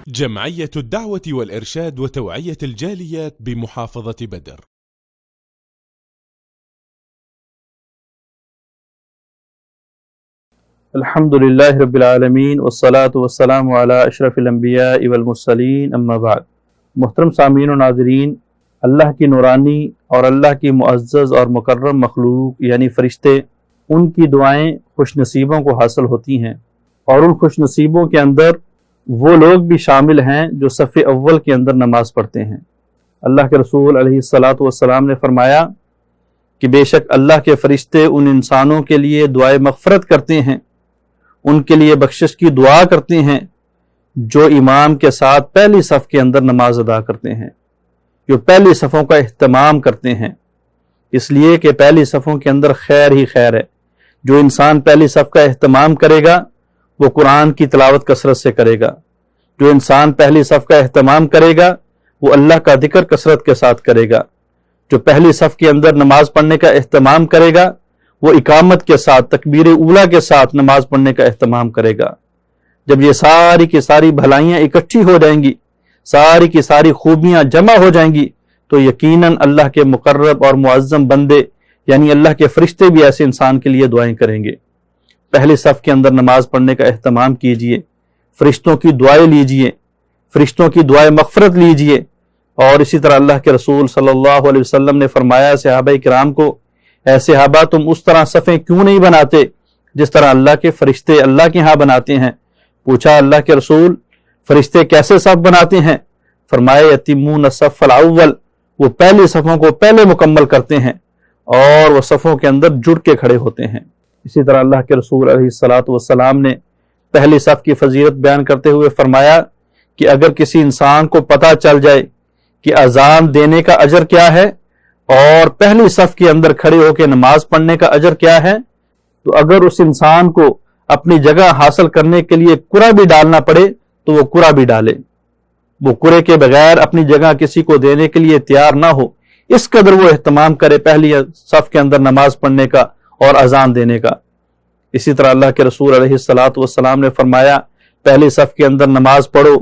جمعية الدعوة والإرشاد وتوعية الجاليات بمحافظة بدر. الحمد للہ رب العالمین والصلاة والسلام علی اشرف الانبیاء والمرسلین اما بعد. محترم سامعین و ناظرین، اللہ کی نورانی اور اللہ کی معزز اور مکرم مخلوق یعنی فرشتے، ان کی دعائیں خوش نصیبوں کو حاصل ہوتی ہیں، اور ان خوش نصیبوں کے اندر وہ لوگ بھی شامل ہیں جو صف اول کے اندر نماز پڑھتے ہیں۔ اللہ کے رسول علیہ الصلاۃ والسلام نے فرمایا کہ بے شک اللہ کے فرشتے ان انسانوں کے لیے دعائے مغفرت کرتے ہیں، ان کے لیے بخشش کی دعا کرتے ہیں جو امام کے ساتھ پہلی صف کے اندر نماز ادا کرتے ہیں، جو پہلی صفوں کا اہتمام کرتے ہیں، اس لیے کہ پہلی صفوں کے اندر خیر ہی خیر ہے۔ جو انسان پہلی صف کا اہتمام کرے گا وہ قرآن کی تلاوت کثرت سے کرے گا، جو انسان پہلی صف کا اہتمام کرے گا وہ اللہ کا ذکر کثرت کے ساتھ کرے گا، جو پہلی صف کے اندر نماز پڑھنے کا اہتمام کرے گا وہ اقامت کے ساتھ تکبیر اولیٰ کے ساتھ نماز پڑھنے کا اہتمام کرے گا۔ جب یہ ساری کی ساری بھلائیاں اکٹھی ہو جائیں گی، ساری کی ساری خوبیاں جمع ہو جائیں گی، تو یقیناً اللہ کے مقرب اور معظم بندے یعنی اللہ کے فرشتے بھی ایسے انسان کے لیے دعائیں کریں گے۔ پہلی صف کے اندر نماز پڑھنے کا اہتمام کیجئے، فرشتوں کی دعائیں لیجئے، فرشتوں کی دعائیں مغفرت لیجئے۔ اور اسی طرح اللہ کے رسول صلی اللہ علیہ وسلم نے فرمایا صحابہ کرام کو، اے صحابہ تم اس طرح صفیں کیوں نہیں بناتے جس طرح اللہ کے فرشتے اللہ کے ہاں بناتے ہیں؟ پوچھا اللہ کے رسول فرشتے کیسے صف بناتے ہیں؟ فرمایا یتمون الصف الاول، وہ پہلی صفوں کو پہلے مکمل کرتے ہیں اور وہ صفوں کے اندر جڑ کے کھڑے ہوتے ہیں۔ اسی طرح اللہ کے رسول علیہ الصلاۃ والسلام نے پہلی صف کی فضیلت بیان کرتے ہوئے فرمایا کہ اگر کسی انسان کو پتہ چل جائے کہ اذان دینے کا اجر کیا ہے اور پہلی صف کے اندر کھڑے ہو کے نماز پڑھنے کا اجر کیا ہے، تو اگر اس انسان کو اپنی جگہ حاصل کرنے کے لیے کرہ بھی ڈالنا پڑے تو وہ کرہ بھی ڈالے، وہ کرے کے بغیر اپنی جگہ کسی کو دینے کے لیے تیار نہ ہو، اس قدر وہ اہتمام کرے پہلی صف کے اندر نماز پڑھنے کا اور اذان دینے کا۔ اسی طرح اللہ کے رسول علیہ الصلاۃ والسلام نے فرمایا پہلی صف کے اندر نماز پڑھو،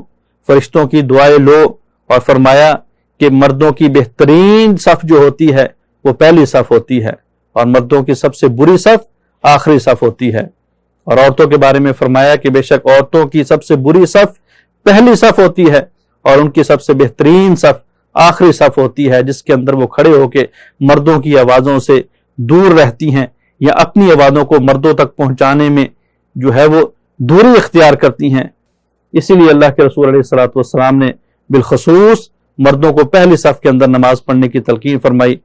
فرشتوں کی دعائیں لو، اور فرمایا کہ مردوں کی بہترین صف جو ہوتی ہے وہ پہلی صف ہوتی ہے، اور مردوں کی سب سے بری صف آخری صف ہوتی ہے۔ اور عورتوں کے بارے میں فرمایا کہ بے شک عورتوں کی سب سے بری صف پہلی صف ہوتی ہے اور ان کی سب سے بہترین صف آخری صف ہوتی ہے، جس کے اندر وہ کھڑے ہو کے مردوں کی آوازوں سے دور رہتی ہیں یا اپنی آوازوں کو مردوں تک پہنچانے میں جو ہے وہ دوری اختیار کرتی ہیں۔ اسی لیے اللہ کے رسول علیہ الصلوۃ والسلام نے بالخصوص مردوں کو پہلی صف کے اندر نماز پڑھنے کی تلقین فرمائی۔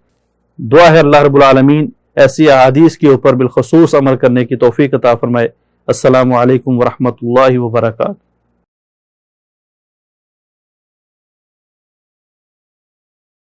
دعا ہے اللہ رب العالمین ایسی احادیث کے اوپر بالخصوص عمل کرنے کی توفیق عطا فرمائے۔ السلام علیکم ورحمۃ اللہ وبرکاتہ۔